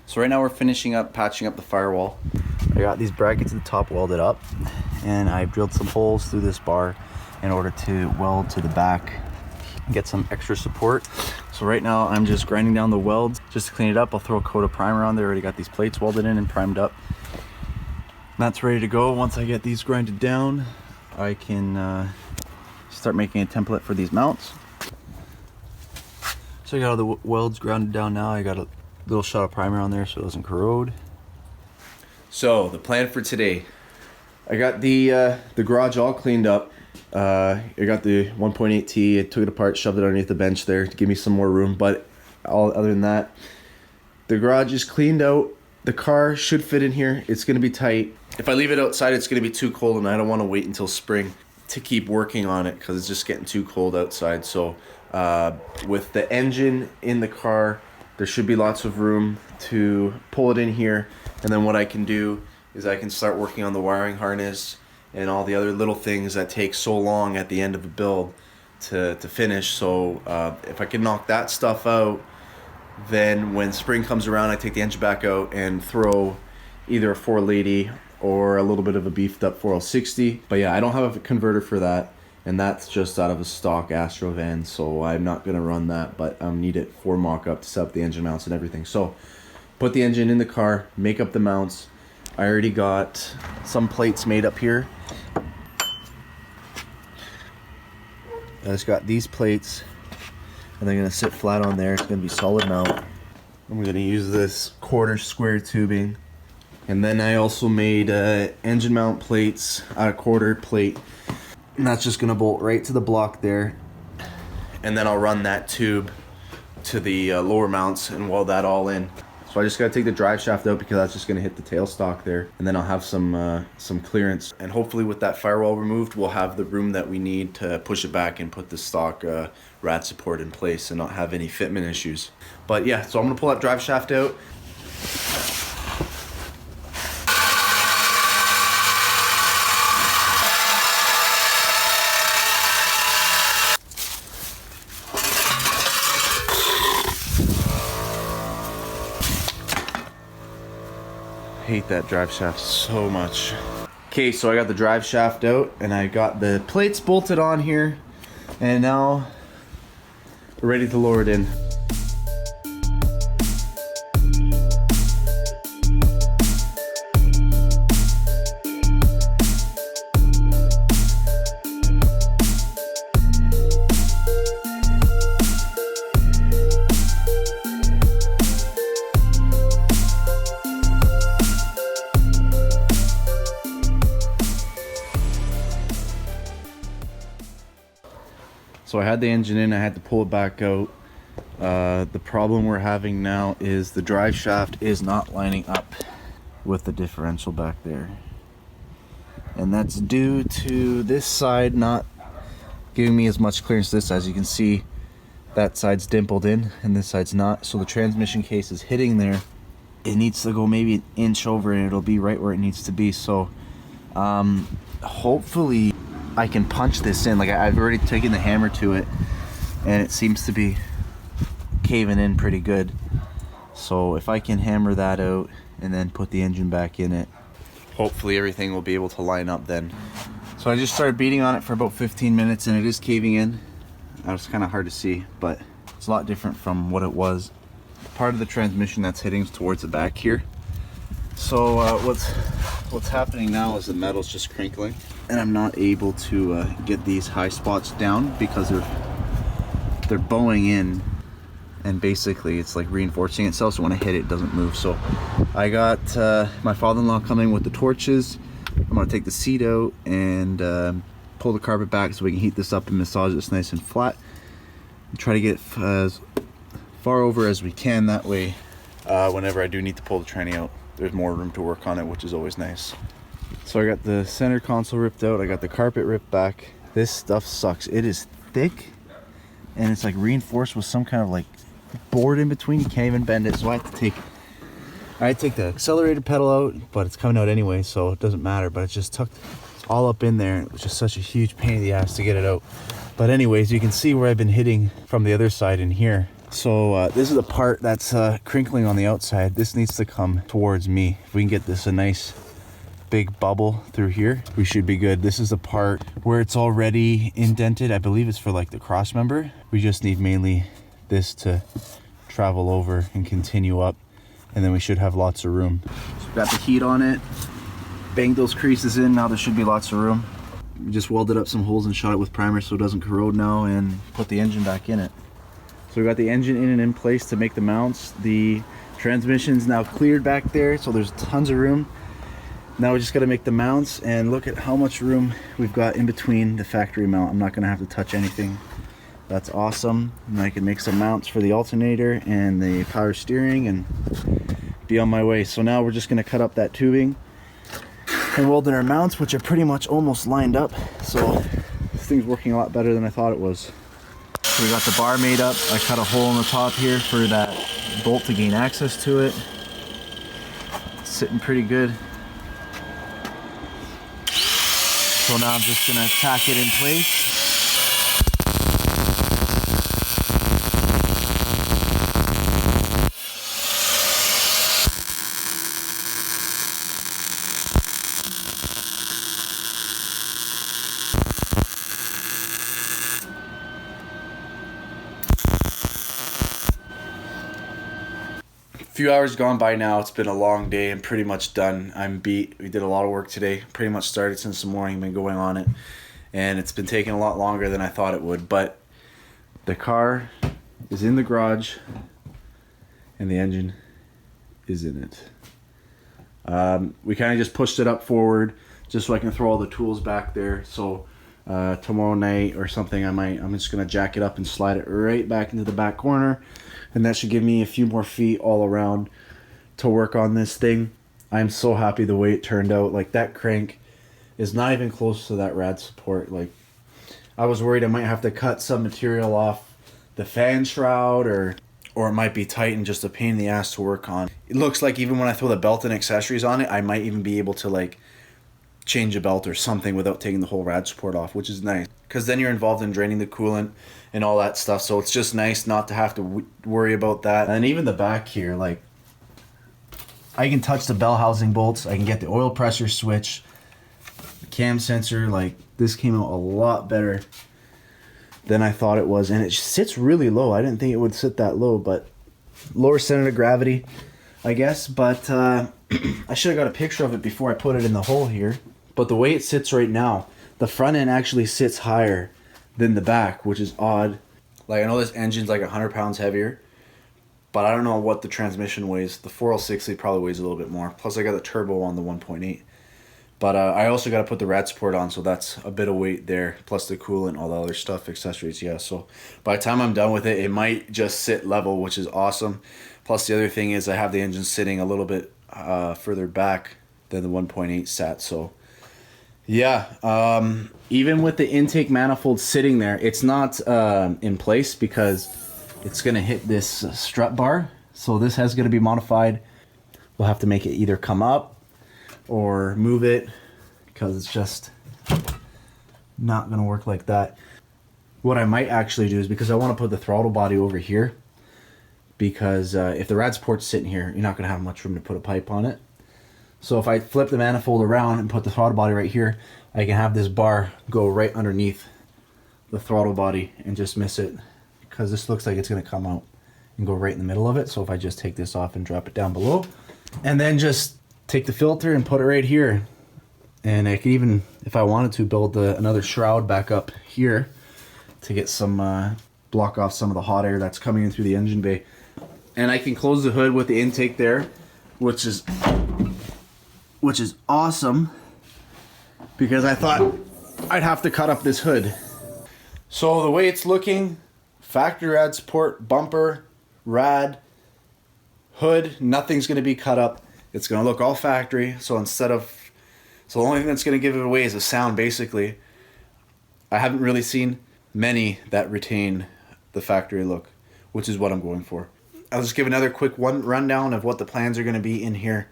So right now we're finishing up patching up the firewall. I got these brackets at the top welded up, and I drilled some holes through this bar in order to weld to the back and get some extra support. So right now I'm just grinding down the welds just to clean it up. I'll throw a coat of primer on there. Already got these plates welded in and primed up. That's ready to go. Once I get these grinded down, I can start making a template for these mounts. So I got all the welds grounded down now. I got a little shot of primer on there so it doesn't corrode. So the plan for today, I got the garage all cleaned up. I got the 1.8T, I took it apart, shoved it underneath the bench there to give me some more room, but other than that, the garage is cleaned out. The car should fit in here. It's gonna be tight. If I leave it outside, it's gonna be too cold, and I don't wanna wait until spring to keep working on it because it's just getting too cold outside. So with the engine in the car, there should be lots of room to pull it in here. And then what I can do is I can start working on the wiring harness and all the other little things that take so long at the end of the build to finish. So if I can knock that stuff out, then when spring comes around, I take the engine back out and throw either a 480 or a little bit of a beefed up 4L60. But yeah, I don't have a converter for that, and that's just out of a stock Astro van, so I'm not gonna run that, but I need it for mock-up to set up the engine mounts and everything. So put the engine in the car, make up the mounts. I already got some plates made up here. I just got these plates, and they're gonna sit flat on there. It's gonna be solid mount. I'm gonna use this 1/4 square tubing. And then I also made engine mount plates out of 1/4 plate. And that's just gonna bolt right to the block there. And then I'll run that tube to the lower mounts and weld that all in. So I just gotta take the drive shaft out because that's just gonna hit the tailstock there. And then I'll have some clearance. And hopefully with that firewall removed, we'll have the room that we need to push it back and put the stock rad support in place and not have any fitment issues. But yeah, so I'm gonna pull that drive shaft out. Hate that drive shaft so much. Okay, so I got the drive shaft out and I got the plates bolted on here, and now we're ready to lower it in. So I had the engine in, I had to pull it back out. The problem we're having now is the drive shaft is not lining up with the differential back there. And that's due to this side not giving me as much clearance as this. As you can see, that side's dimpled in and this side's not. So the transmission case is hitting there. It needs to go maybe an inch over and it'll be right where it needs to be. So hopefully I can punch this in. Like I've already taken the hammer to it and it seems to be caving in pretty good. So if I can hammer that out and then put the engine back in it, hopefully everything will be able to line up then. So I just started beating on it for about 15 minutes and it is caving in. That was kind of hard to see, but it's a lot different from what it was. Part of the transmission that's hitting towards the back here. So what's happening now is the metal's just crinkling, and I'm not able to get these high spots down because they're bowing in, and basically it's like reinforcing itself, so when I hit it, it doesn't move. So I got my father-in-law coming with the torches. I'm gonna take the seat out and pull the carpet back so we can heat this up and massage this nice and flat and try to get as far over as we can. That way whenever I do need to pull the tranny out, there's more room to work on it, which is always nice. So I got the center console ripped out, I got the carpet ripped back. This stuff sucks. It is thick and it's like reinforced with some kind of like board in between. You can't even bend it, so I had to take the accelerator pedal out, but it's coming out anyway, so it doesn't matter. But it's just tucked all up in there. It was just such a huge pain in the ass to get it out. But anyways, you can see where I've been hitting from the other side in here. So this is the part that's crinkling on the outside. This needs to come towards me. If we can get this a nice big bubble through here, we should be good. This is the part where it's already indented. I believe it's for like the cross member. We just need mainly this to travel over and continue up, and then we should have lots of room. So got the heat on it, banged those creases in. Now there should be lots of room. We just welded up some holes and shot it with primer so it doesn't corrode now, and put the engine back in it. So we got the engine in and in place to make the mounts. The transmission's now cleared back there, so there's tons of room. Now we just got to make the mounts, and look at how much room we've got in between the factory mount. I'm not going to have to touch anything. That's awesome. And I can make some mounts for the alternator and the power steering and be on my way. So now we're just going to cut up that tubing and weld in our mounts, which are pretty much almost lined up. So this thing's working a lot better than I thought it was. So we got the bar made up. I cut a hole in the top here for that bolt to gain access to it. It's sitting pretty good. So now I'm just gonna tack it in place. Few hours gone by now. It's been a long day. I'm pretty much done. I'm beat. We did a lot of work today. Pretty much started since the morning, been going on it, and it's been taking a lot longer than I thought it would. But the car is in the garage and the engine is in it. We kind of just pushed it up forward just so I can throw all the tools back there. So tomorrow night or something, I'm just gonna jack it up and slide it right back into the back corner. And that should give me a few more feet all around to work on this thing. I'm so happy the way it turned out. Like, that crank is not even close to that rad support. Like, I was worried I might have to cut some material off the fan shroud, or it might be tight and just a pain in the ass to work on. It looks like even when I throw the belt and accessories on it, I might even be able to like change a belt or something without taking the whole rad support off, which is nice, because then you're involved in draining the coolant and all that stuff. So it's just nice not to have to worry about that. And even the back here, like, I can touch the bell housing bolts, I can get the oil pressure switch, the cam sensor. Like, this came out a lot better than I thought it was, and it sits really low. I didn't think it would sit that low, but lower center of gravity, I guess. But I should have got a picture of it before I put it in the hole here. But the way it sits right now, the front end actually sits higher than the back, which is odd. Like, I know this engine's like 100 pounds heavier, but I don't know what the transmission weighs. The 460 probably weighs a little bit more. Plus I got the turbo on the 1.8. But I also got to put the rad support on, so that's a bit of weight there. Plus the coolant, all the other stuff, accessories, yeah. So by the time I'm done with it, it might just sit level, which is awesome. Plus the other thing is I have the engine sitting a little bit further back than the 1.8 sat, so yeah. Even with the intake manifold sitting there, it's not in place because it's going to hit this strut bar. So this has going to be modified. We'll have to make it either come up or move it, because it's just not going to work like that. What I might actually do is, because I want to put the throttle body over here, because if the rad support's sitting here, you're not going to have much room to put a pipe on it. So if I flip the manifold around and put the throttle body right here, I can have this bar go right underneath the throttle body and just miss it, because this looks like it's going to come out and go right in the middle of it. So if I just take this off and drop it down below, and then just take the filter and put it right here, and I could even, if I wanted to, build another shroud back up here to get some block off some of the hot air that's coming in through the engine bay. And I can close the hood with the intake there, which is awesome, because I thought I'd have to cut up this hood. So the way it's looking, factory rad support, bumper, rad, hood, nothing's going to be cut up. It's going to look all factory. So the only thing that's going to give it away is the sound, basically. I haven't really seen many that retain the factory look, which is what I'm going for. I'll just give another quick rundown of what the plans are going to be in here.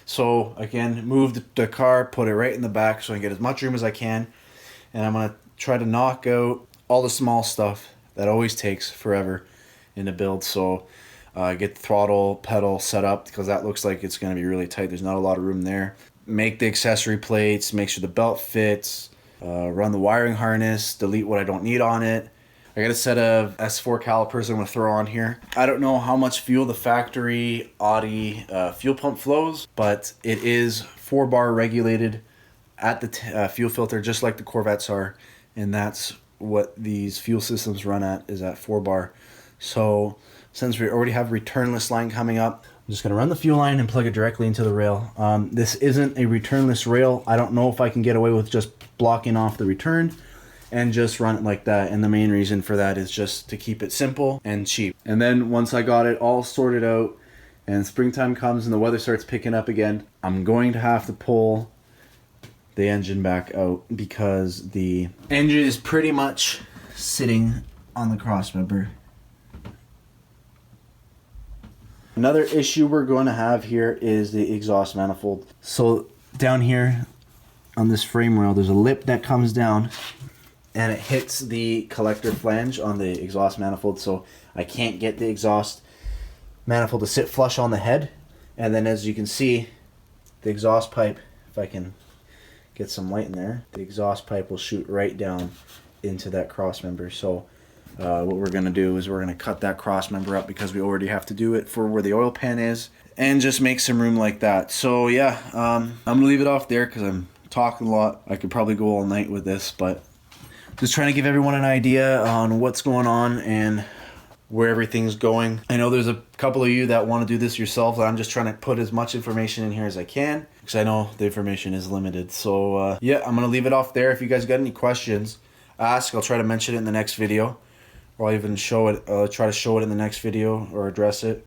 So again, move the car, put it right in the back so I can get as much room as I can. And I'm going to try to knock out all the small stuff that always takes forever in the build. So get the throttle pedal set up, because that looks like it's going to be really tight. There's not a lot of room there. Make the accessory plates, make sure the belt fits, run the wiring harness, delete what I don't need on it. I got a set of S4 calipers I'm going to throw on here. I don't know how much fuel the factory Audi fuel pump flows, but it is 4-bar regulated at the fuel filter, just like the Corvettes are, and that's what these fuel systems run at, is at 4-bar. So since we already have a returnless line coming up, I'm just going to run the fuel line and plug it directly into the rail. This isn't a returnless rail. I don't know if I can get away with just blocking off the return and just run it like that, and the main reason for that is just to keep it simple and cheap. And then once I got it all sorted out and springtime comes and the weather starts picking up again, I'm going to have to pull the engine back out, because the engine is pretty much sitting on the crossmember. Another issue we're going to have here is the exhaust manifold. So down here on this frame rail, there's a lip that comes down and it hits the collector flange on the exhaust manifold, so I can't get the exhaust manifold to sit flush on the head. And then as you can see, the exhaust pipe, if I can get some light in there, the exhaust pipe will shoot right down into that cross member. So what we're going to do is we're going to cut that cross member up, because we already have to do it for where the oil pan is, and just make some room like that. So yeah, I'm going to leave it off there because I'm talking a lot. I could probably go all night with this, but just trying to give everyone an idea on what's going on and where everything's going. I know there's a couple of you that want to do this yourselves. I'm just trying to put as much information in here as I can, because I know the information is limited. So yeah, I'm going to leave it off there. If you guys got any questions, ask. I'll try to mention it in the next video, or I'll even show it, try to show it in the next video or address it.